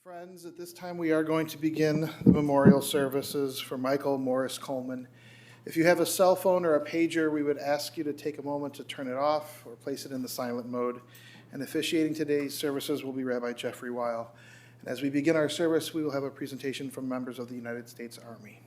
Friends, at this time we are going to begin the memorial services for Michael Morris Coleman. If you have a cell phone or a pager, we would ask you to take a moment to turn it off or place it in the silent mode. And officiating today's services will be Rabbi Jeffrey Weil. And as we begin our service, we will have a presentation from members of the United States Army.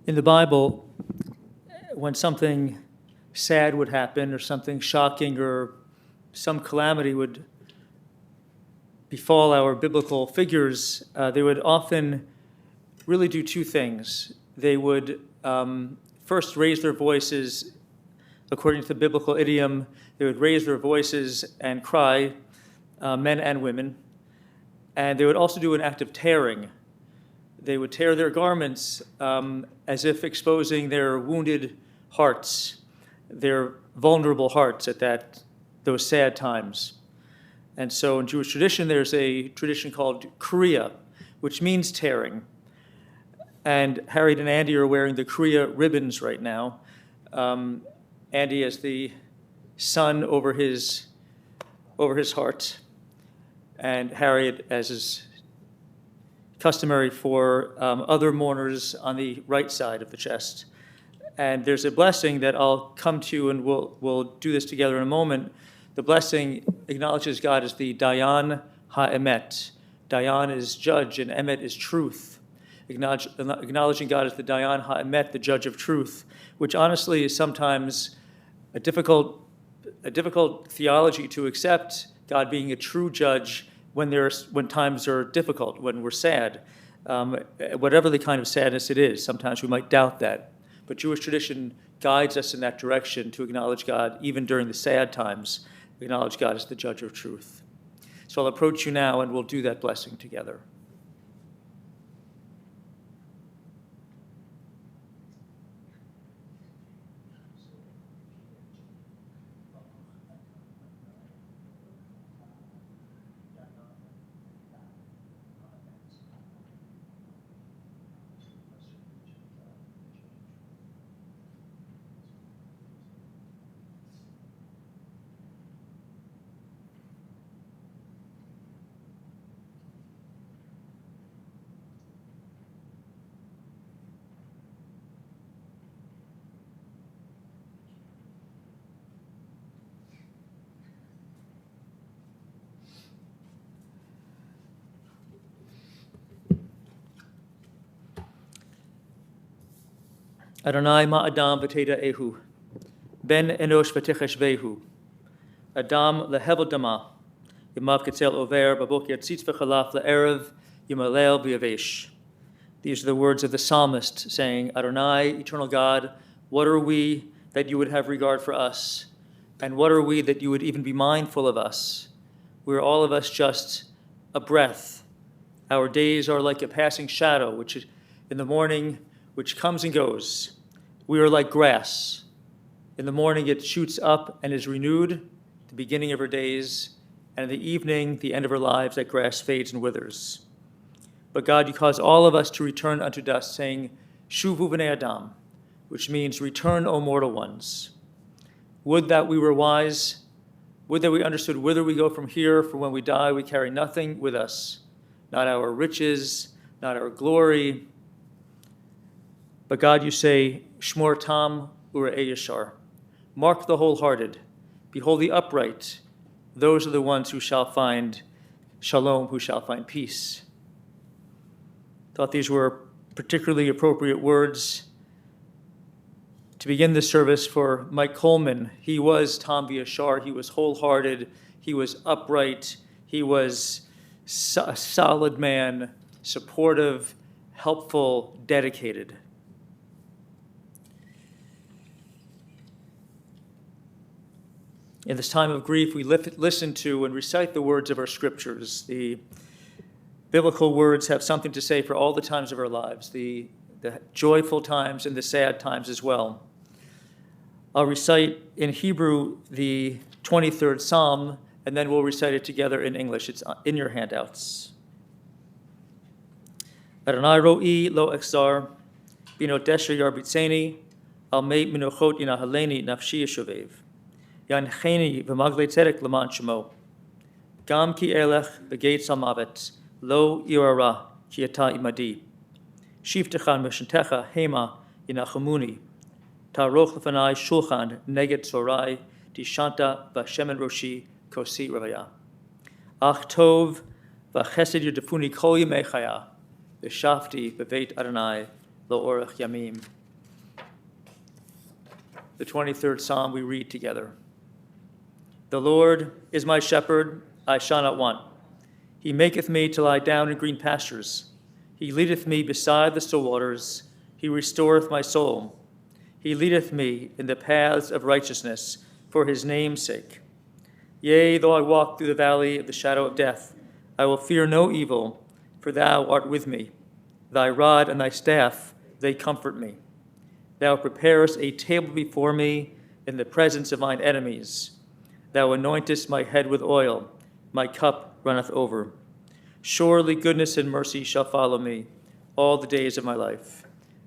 In the Bible, when something sad would happen or something shocking or some calamity would befall our biblical figures, they would often really do two things. They would first raise their voices, according to the biblical idiom, they would raise their voices and cry, men and women. And they would also do an act of tearing. They would tear their garments as if exposing their wounded hearts, their vulnerable hearts at those sad times. And so in Jewish tradition, there's a tradition called kriya, which means tearing. And Harriet and Andy are wearing the kriya ribbons right now. Andy as the sun over his heart, and Harriet, as is customary for other mourners, on the right side of the chest. And there's a blessing that I'll come to, and we'll do this together in a moment. The blessing acknowledges God as the Dayan HaEmet. Dayan is judge, and Emet is truth. Acknowledging God as the Dayan HaEmet, the judge of truth, which honestly is sometimes a difficult theology to accept, God being a true judge when times are difficult, when we're sad. Whatever the kind of sadness it is, sometimes we might doubt that. But Jewish tradition guides us in that direction to acknowledge God, even during the sad times, acknowledge God as the judge of truth. So I'll approach you now, and we'll do that blessing together. Adonai ma'adam v'teda ehu, ben enosh v'techeshvehu, Adam lehevel dama, yamav ketzel over, babok yatzitz v'chalaf le'erev, yimalel v'yavesh. These are the words of the psalmist saying, Adonai, eternal God, what are we that you would have regard for us? And what are we that you would even be mindful of us? We're all of us just a breath. Our days are like a passing shadow, which in the morning, which comes and goes. We are like grass. In the morning it shoots up and is renewed, the beginning of our days, and in the evening, the end of our lives, that grass fades and withers. But God, you cause all of us to return unto dust, saying, Shuvu b'nei Adam, which means return, O mortal ones. Would that we were wise. Would that we understood whither we go from here, for when we die, we carry nothing with us, not our riches, not our glory. But God, you say, Shmor tam u're'eh yashar. Mark the wholehearted. Behold the upright. Those are the ones who shall find shalom, who shall find peace. Thought these were particularly appropriate words to begin this service for Mike Coleman. He was Tam V'Yashar. He was wholehearted. He was upright. He was a solid man, supportive, helpful, dedicated. In this time of grief, we listen to and recite the words of our scriptures. The biblical words have something to say for all the times of our lives, the joyful times and the sad times as well. I'll recite in Hebrew the 23rd Psalm, and then we'll recite it together in English. It's in your handouts. Adonai ro'i lo echzar, bino desher yarbitzeni, al mei minochot yinahaleni nafshi yeshovev. Yancheni v'magle tzedek l'man shemo. Gam ki elech v'geit salmavet, lo yirara ki ata imadi. Shivtechan v'shentecha hema yinachemuni. Taroch l'fanai shulchan neged tzorai, tishanta v'shemen roshi kosi ravaya. Ach tov v'chesed yudefuni kol yemei chaya, v'shafti b'veit Adonai La'orech Yamim. The 23rd Psalm we read together. The Lord is my shepherd, I shall not want. He maketh me to lie down in green pastures. He leadeth me beside the still waters. He restoreth my soul. He leadeth me in the paths of righteousness for his name's sake. Yea, though I walk through the valley of the shadow of death, I will fear no evil, for thou art with me. Thy rod and thy staff, they comfort me. Thou preparest a table before me in the presence of mine enemies. Thou anointest my head with oil, my cup runneth over. Surely goodness and mercy shall follow me all the days of my life,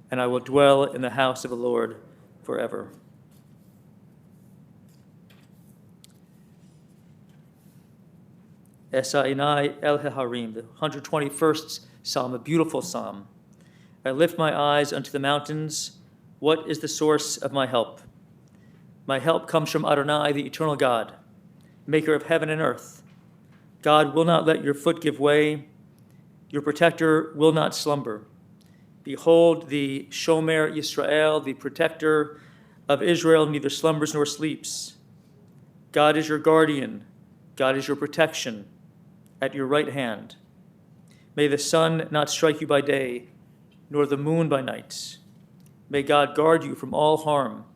and I will dwell in the house of the Lord forever. Esa'inai el Harim, the 121st Psalm, a beautiful psalm. I lift my eyes unto the mountains. What is the source of my help? My help comes from Adonai, the eternal God, maker of heaven and earth. God will not let your foot give way. Your protector will not slumber. Behold, the Shomer Yisrael, the protector of Israel, neither slumbers nor sleeps. God is your guardian. God is your protection at your right hand. May the sun not strike you by day, nor the moon by night. May God guard you from all harm.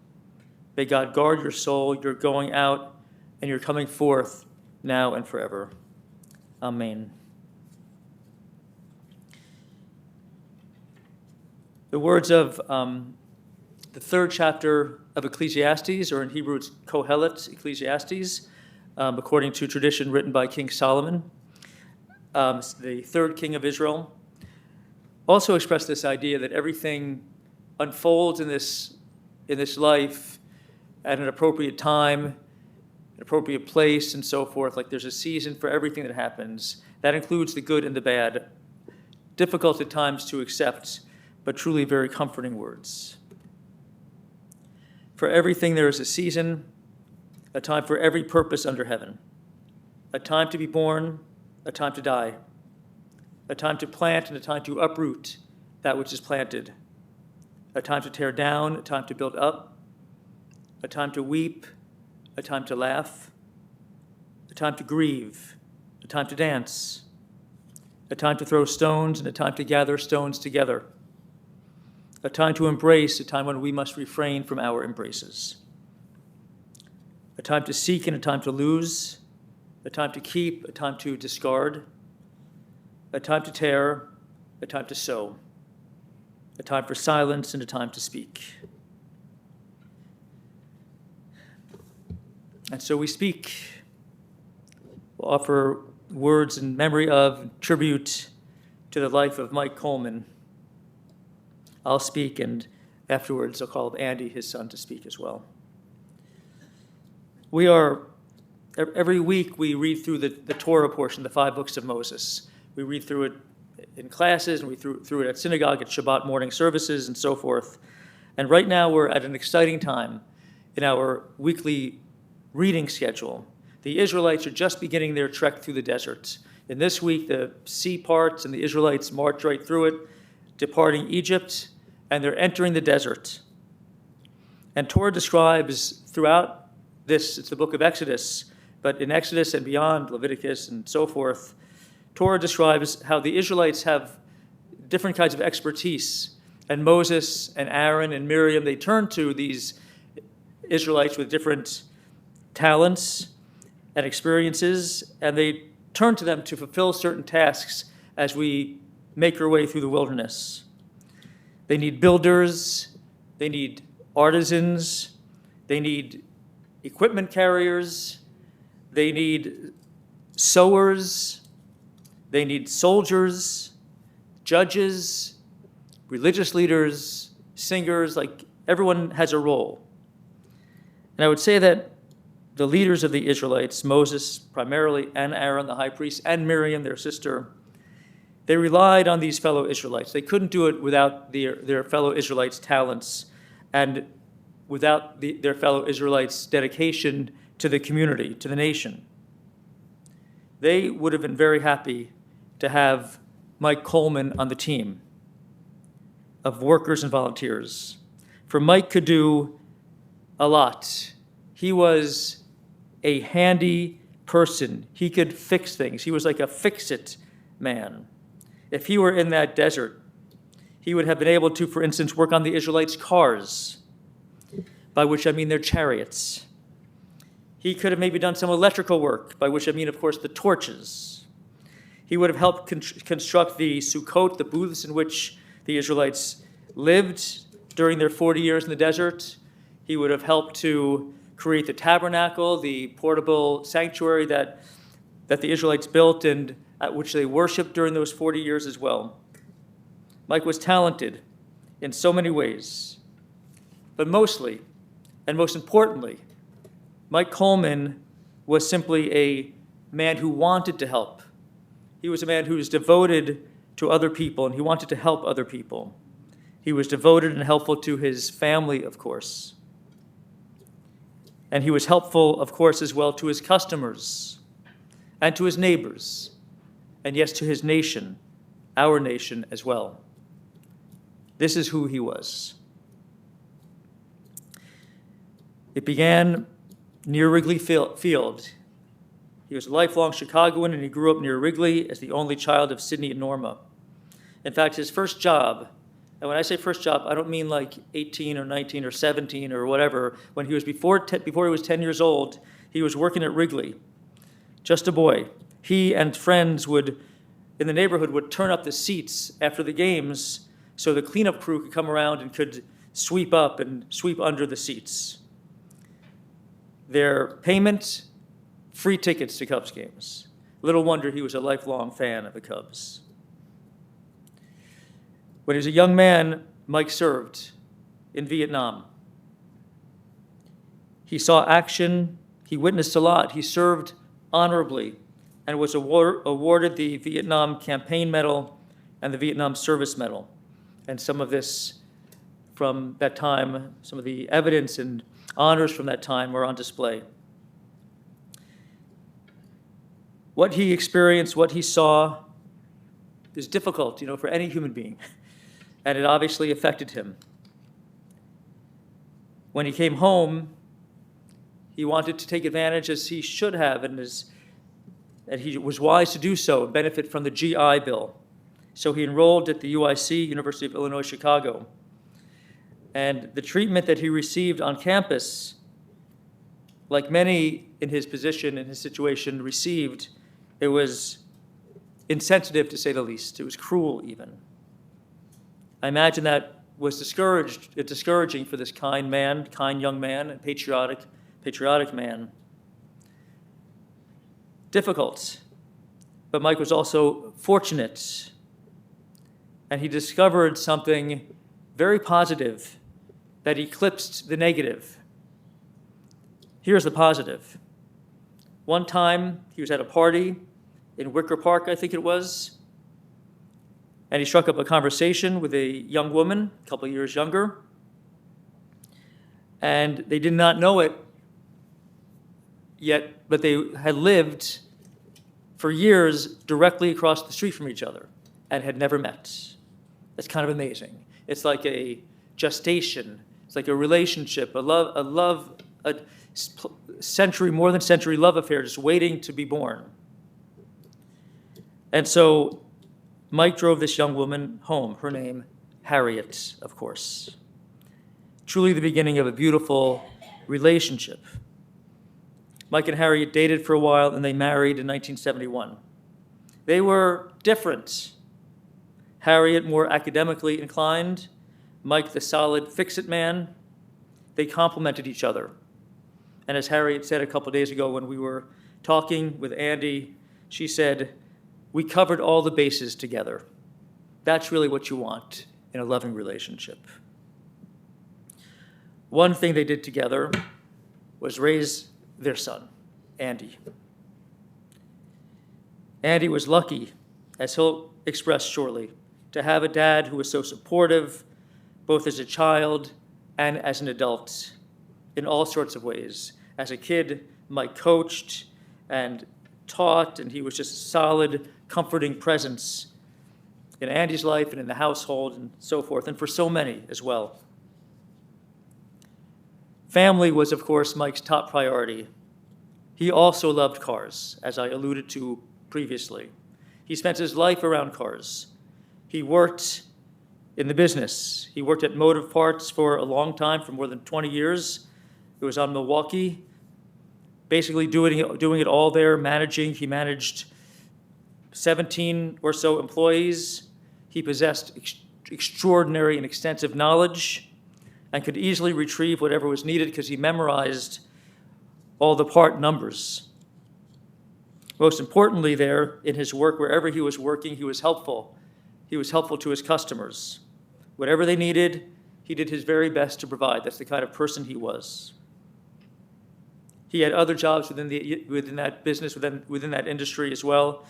May God guard your soul, your going out and your coming forth, now and forever. Amen. The words of the third chapter of Ecclesiastes, or in Hebrew it's Kohelet, Ecclesiastes, according to tradition written by King Solomon, the third king of Israel, also expressed this idea that everything unfolds in this life at an appropriate time, an appropriate place, and so forth. Like there's a season for everything that happens. That includes the good and the bad. Difficult at times to accept, but truly very comforting words. For everything there is a season, a time for every purpose under heaven, a time to be born, a time to die, a time to plant and a time to uproot that which is planted, a time to tear down, a time to build up, a time to weep, a time to laugh, a time to grieve, a time to dance, a time to throw stones and a time to gather stones together, a time to embrace, a time when we must refrain from our embraces, a time to seek and a time to lose, a time to keep, a time to discard, a time to tear, a time to sow, a time for silence and a time to speak. And so we speak, we'll offer words in memory of, tribute to the life of Mike Coleman. I'll speak, and afterwards I'll call Andy, his son, to speak as well. Every week we read through the Torah portion, the 5 books of Moses. We read through it in classes, and we through it at synagogue, at Shabbat morning services, and so forth. And right now we're at an exciting time in our weekly reading schedule. The Israelites are just beginning their trek through the desert. In this week, the sea parts, and the Israelites march right through it, departing Egypt, and they're entering the desert. And Torah describes throughout this, it's the book of Exodus, but in Exodus and beyond, Leviticus and so forth, Torah describes how the Israelites have different kinds of expertise. And Moses and Aaron and Miriam, they turn to these Israelites with different talents and experiences, and they turn to them to fulfill certain tasks as we make our way through the wilderness. They need builders, they need artisans, they need equipment carriers, they need sowers, they need soldiers, judges, religious leaders, singers, like everyone has a role. And I would say that the leaders of the Israelites, Moses primarily, and Aaron, the high priest, and Miriam, their sister, they relied on these fellow Israelites. They couldn't do it without their fellow Israelites' talents and without their fellow Israelites' dedication to the community, to the nation. They would have been very happy to have Mike Coleman on the team. of workers and volunteers. For Mike could do a lot. He was a handy person. He could fix things. He was like a fix-it man. If he were in that desert, he would have been able to, for instance, work on the Israelites' cars, by which I mean their chariots. He could have maybe done some electrical work, by which I mean, of course, the torches. He would have helped construct the Sukkot, the booths in which the Israelites lived during their 40 years in the desert. He would have helped to create the tabernacle, the portable sanctuary that the Israelites built and at which they worshiped during those 40 years as well. Mike was talented in so many ways. But mostly, and most importantly, Mike Coleman was simply a man who wanted to help. He was a man who was devoted to other people, and he wanted to help other people. He was devoted and helpful to his family, of course. And he was helpful, of course, as well to his customers and to his neighbors, and yes, to his nation, our nation as well. This is who he was. It began near Wrigley Field. He was a lifelong Chicagoan, and he grew up near Wrigley as the only child of Sidney and Norma. In fact, his first job, and when I say first job, I don't mean like 18 or 19 or 17 or whatever. When he was before he was 10 years old, he was working at Wrigley, just a boy. He and friends in the neighborhood would turn up the seats after the games so the cleanup crew could come around and could sweep up and sweep under the seats. Their payment, free tickets to Cubs games. Little wonder he was a lifelong fan of the Cubs. When he was a young man, Mike served in Vietnam. He saw action, he witnessed a lot, he served honorably and was awarded the Vietnam Campaign Medal and the Vietnam Service Medal. And some of this from that time, some of the evidence and honors from that time were on display. What he experienced, what he saw, is difficult, for any human being, and it obviously affected him. When he came home, he wanted to take advantage, as he should have, and he was wise to do so, and benefit from the GI Bill. So he enrolled at the UIC, University of Illinois, Chicago. And the treatment that he received on campus, like many in his position, in his situation, received, it was insensitive to say the least. It was cruel even. I imagine that was discouraging for this kind young man, and patriotic man. Difficult. But Mike was also fortunate. And he discovered something very positive that eclipsed the negative. Here's the positive. One time, he was at a party in Wicker Park, I think it was, and he struck up a conversation with a young woman, a couple of years younger, and they did not know it yet, but they had lived for years directly across the street from each other and had never met. That's kind of amazing. It's like a gestation. It's like a relationship, more than century love affair just waiting to be born. And so Mike drove this young woman home, her name Harriet, of course. Truly the beginning of a beautiful relationship. Mike and Harriet dated for a while, and they married in 1971. They were different. Harriet more academically inclined, Mike the solid fix-it man. They complemented each other. And as Harriet said a couple days ago when we were talking with Andy, she said, "We covered all the bases together." That's really what you want in a loving relationship. One thing they did together was raise their son, Andy. Andy was lucky, as he'll express shortly, to have a dad who was so supportive, both as a child and as an adult, in all sorts of ways. As a kid, Mike coached and taught, and he was just a solid, comforting presence. in Andy's life and in the household and so forth, and for so many as well. Family was, of course, Mike's top priority. He also loved cars, as I alluded to previously. He spent his life around cars. He worked in the business. He worked at Motive Parts for a long time, for more than 20 years. It was on Milwaukee, basically doing it all there, managing. He managed 17 or so employees. He possessed extraordinary and extensive knowledge and could easily retrieve whatever was needed because he memorized all the part numbers. Most importantly there, in his work, wherever he was working, he was helpful. He was helpful to his customers. Whatever they needed, he did his very best to provide. That's the kind of person he was. He had other jobs within that business, within that industry as well.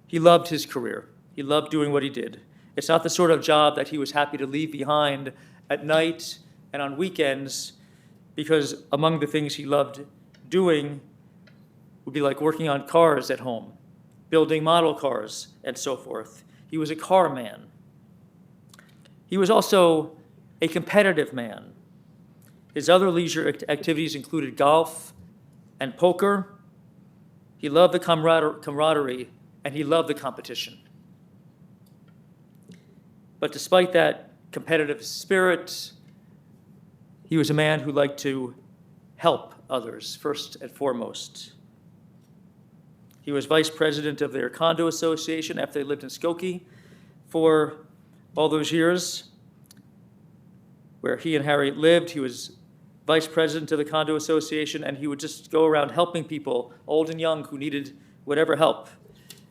He loved his career. He loved doing what he did. It's not the sort of job that he was happy to leave behind at night and on weekends, because among the things he loved doing would be like working on cars at home, building model cars, and so forth. He was a car man. He was also a competitive man. His other leisure activities included golf and poker. He loved the camaraderie, and he loved the competition. But despite that competitive spirit, he was a man who liked to help others first and foremost. He was vice president of their condo association after they lived in Skokie for all those years. Where he and Harriet lived, he was vice president of the condo association, and he would just go around helping people, old and young, who needed whatever help.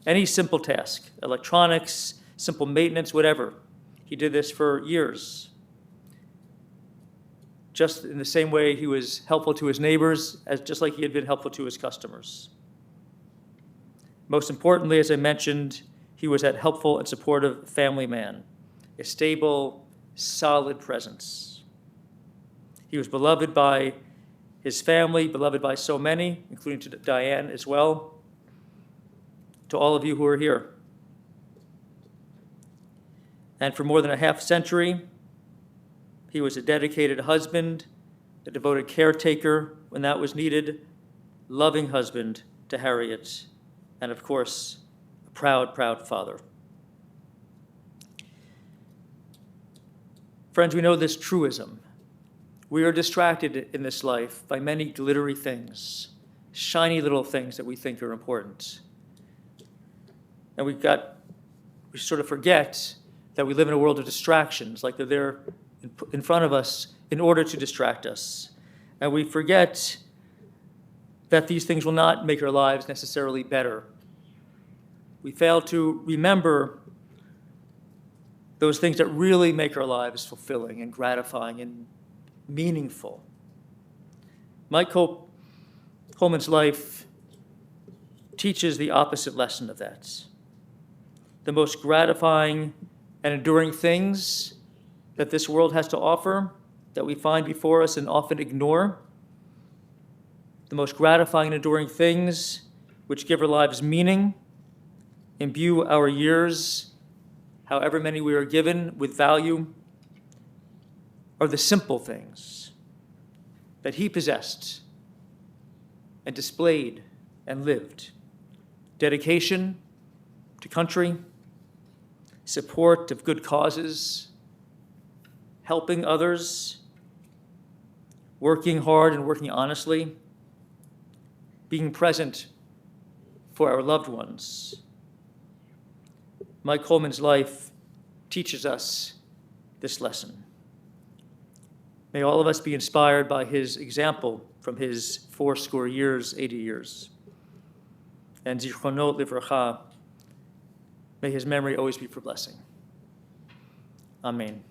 Any simple task, electronics, simple maintenance, whatever. He did this for years. Just in the same way he was helpful to his neighbors, just like he had been helpful to his customers. Most importantly, as I mentioned, he was that helpful and supportive family man, a stable, solid presence. He was beloved by his family, beloved by so many, including to Diane as well, to all of you who are here. And for more than a half century, he was a dedicated husband, a devoted caretaker when that was needed, loving husband to Harriet, and of course, a proud, proud father. Friends, we know this truism. We are distracted in this life by many glittery things, shiny little things that we think are important. And we sort of forget that we live in a world of distractions, like they're there in front of us in order to distract us. And we forget that these things will not make our lives necessarily better. We fail to remember those things that really make our lives fulfilling and gratifying and meaningful. Mike Coleman's life teaches the opposite lesson of that. The most gratifying and enduring things that this world has to offer, that we find before us and often ignore, the most gratifying and enduring things which give our lives meaning, imbue our years, however many we are given, with value, are the simple things that he possessed and displayed and lived. Dedication to country, support of good causes, helping others, working hard and working honestly, being present for our loved ones. Mike Coleman's life teaches us this lesson. May all of us be inspired by his example from his 80 years. And Zichronot Livracha, may his memory always be for blessing. Amen.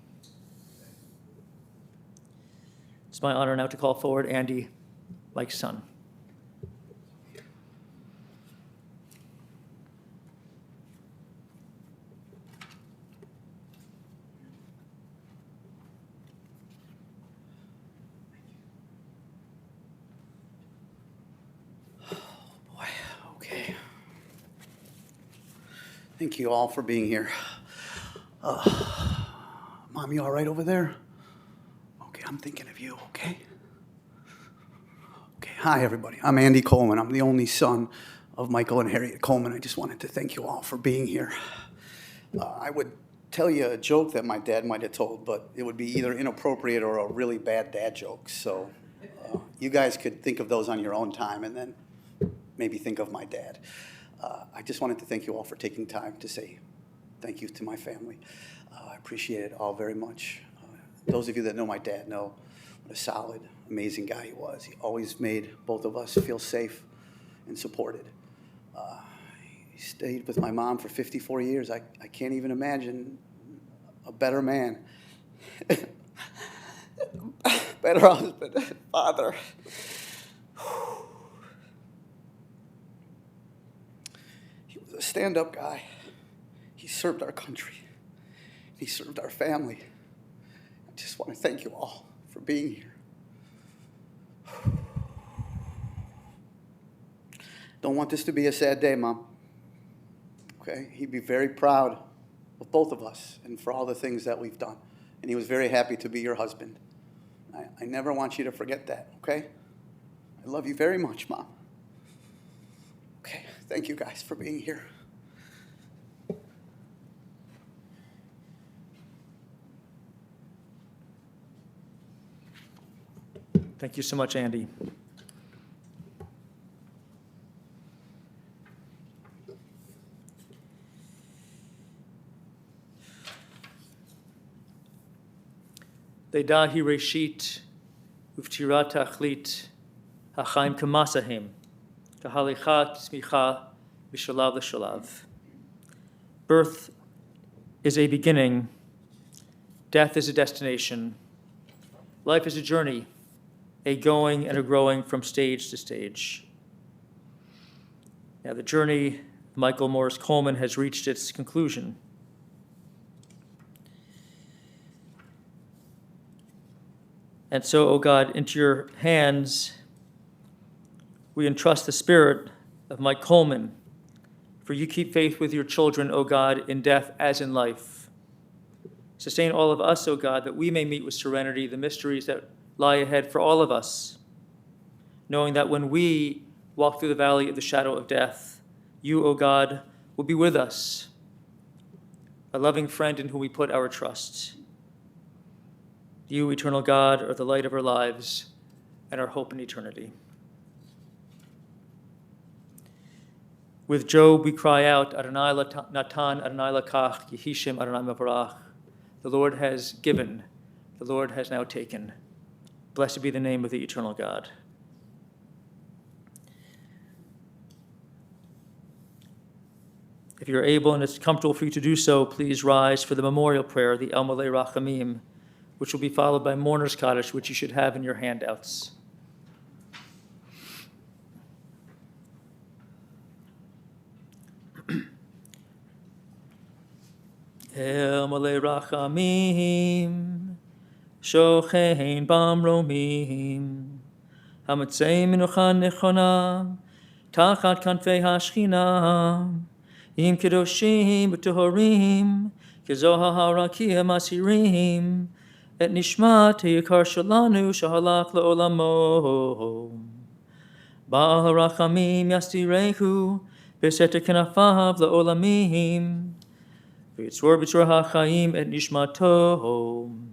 It's my honor now to call forward Andy, Mike's son. Thank you all for being here. Mom, you all right over there? Okay, I'm thinking of you, okay? Okay, hi, everybody. I'm Andy Coleman. I'm the only son of Michael and Harriet Coleman. I just wanted to thank you all for being here. I would tell you a joke that my dad might have told, but it would be either inappropriate or a really bad dad joke. So you guys could think of those on your own time and then maybe think of my dad. I just wanted to thank you all for taking time to say thank you to my family. I appreciate it all very much. Those of you that know my dad know what a solid, amazing guy he was. He always made both of us feel safe and supported. He stayed with my mom for 54 years. I can't even imagine a better man, better husband, father. He was a stand-up guy. He served our country. He served our family. I just want to thank you all for being here. Don't want this to be a sad day, Mom. Okay? He'd be very proud of both of us and for all the things that we've done. And he was very happy to be your husband. I never want you to forget that, okay? I love you very much, Mom. Okay, thank you guys for being here. Thank you so much, Andy. Leidahi reshit uvtirat achlit hachaim kamasahim kahalichat smicha v'shalav l'shalav. Birth is a beginning. Death is a destination. Life is a journey, a going and a growing from stage to stage. Now, the journey of Michael Morris Coleman has reached its conclusion. And so, O God, into your hands we entrust the spirit of Mike Coleman, for you keep faith with your children, O God, in death as in life. Sustain all of us, O God, that we may meet with serenity the mysteries that lie ahead for all of us, knowing that when we walk through the valley of the shadow of death, you, O God, will be with us, a loving friend in whom we put our trust. You, eternal God, are the light of our lives and our hope in eternity. With Job, we cry out, Adonai Natan, Adonai Lakach, Yehishim, Adonai Mavarach. The Lord has given, the Lord has now taken. Blessed be the name of the eternal God. If you're able and it's comfortable for you to do so, please rise for the memorial prayer, the El Malei Rachamim, which will be followed by Mourner's Kaddish, which you should have in your handouts. El Malei Rachamim, Shochein Bamromim, Hamatzei Menucha Nechona, Tachat Kanfei HaShchina, Im Kedoshim B'Tohorim, Kezoha HaRakia Masirim, Et Nishmat Yikar Shalanu Shahalach Le'olamo. Ba'al HaRachamim Yastirehu, Beseter Kenafav Le'olamim, V'yitzor B'tzor HaChaim Et Nishmato.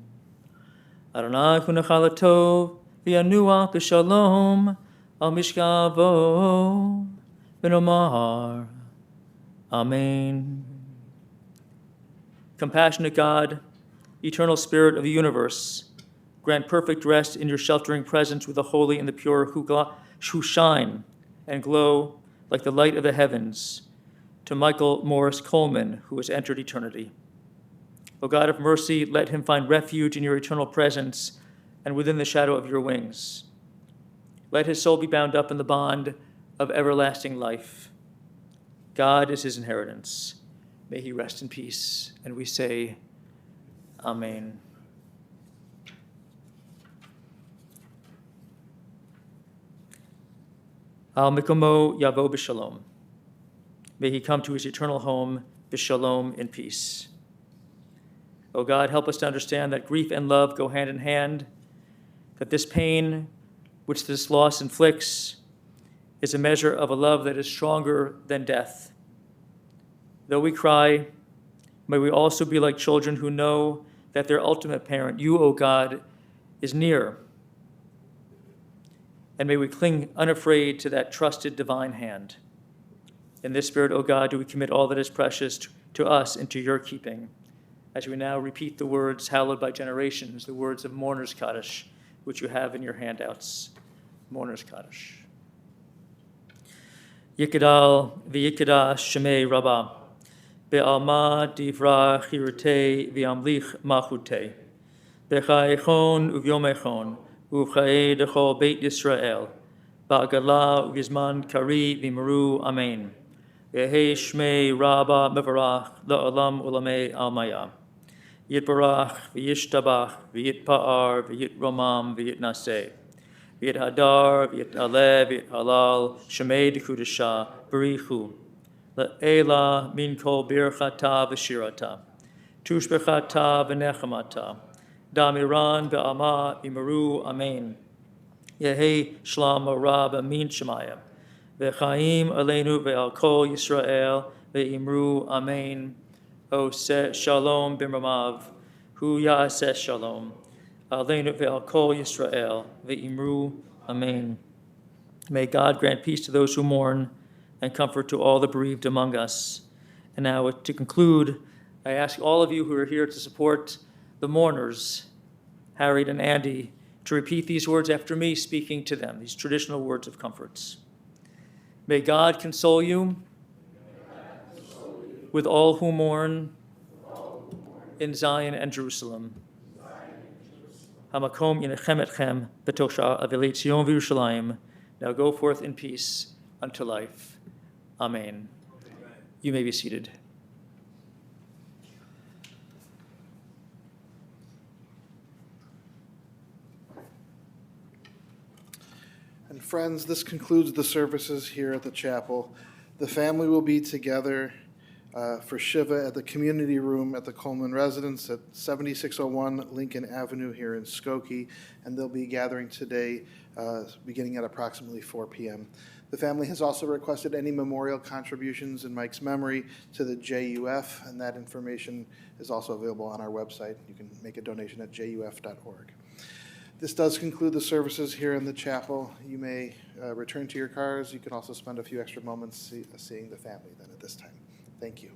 Adonai Kunachal Tov, V'yanuach B'Shalom, Al Mishkavo, V'nomar. Amen. Compassionate God, eternal Spirit of the universe, grant perfect rest in your sheltering presence with the holy and the pure who shine and glow like the light of the heavens, to Michael Morris Coleman, who has entered eternity. O God of mercy, let him find refuge in your eternal presence and within the shadow of your wings. Let his soul be bound up in the bond of everlasting life. God is his inheritance. May he rest in peace. And we say, Amen. Al Mikomo Yavo B'Shalom. May he come to his eternal home, B'Shalom, in peace. O God, help us to understand that grief and love go hand in hand, that this pain which this loss inflicts is a measure of a love that is stronger than death. Though we cry, may we also be like children who know that their ultimate parent, you, O God, is near. And may we cling unafraid to that trusted divine hand. In this spirit, O God, do we commit all that is precious to us into your keeping, as we now repeat the words hallowed by generations, the words of Mourner's Kaddish, which you have in your handouts. Mourner's Kaddish. Yikadal v'yikadash shemei Rabbah, be'alma divra chirute v'amlich machute, b'chayechon uvyomechon, uv'chaye dechol beit Yisrael, ba'gala uv'yizman kari v'meru amen. Yehi shmei Rabbah mevarach la'olam ulamei almaya. Yitbarach v'yishtabach v'yitpa'ar v'yitromam v'yitnaseh. V'yit hadar, v'yit aleh, v'yit halal, shemei d'kudashah, b'richu. Le'ela min kol birchata v'shirata. Tushbechata v'nechamata. Damiran v'ama v'meru amen. Yehi shlam rabba min shemaya. V'chaim aleinu v'al kol Yisrael v'imru amen. O shalom b'mamav, hu ya'aseh shalom. Aleinu ve'al kol Yisrael ve'imru amen. May God grant peace to those who mourn and comfort to all the bereaved among us. And now to conclude, I ask all of you who are here to support the mourners, Harriet and Andy, to repeat these words after me, speaking to them, these traditional words of comforts. May God console you with all who mourn in Zion and Jerusalem. Hamakom yinechem etchem b'tosha avilei Tzion v'Yerushalayim. Now go forth in peace unto life. Amen. You may be seated. And friends, this concludes the services here at the chapel. The family will be together for Shiva at the community room at the Coleman residence at 7601 Lincoln Avenue here in Skokie, and they'll be gathering today beginning at approximately 4 p.m. The family has also requested any memorial contributions in Mike's memory to the JUF, and that information is also available on our website. You can make a donation at juf.org. This does conclude the services here in the chapel. You may return to your cars. You can also spend a few extra moments seeing the family then at this time. Thank you.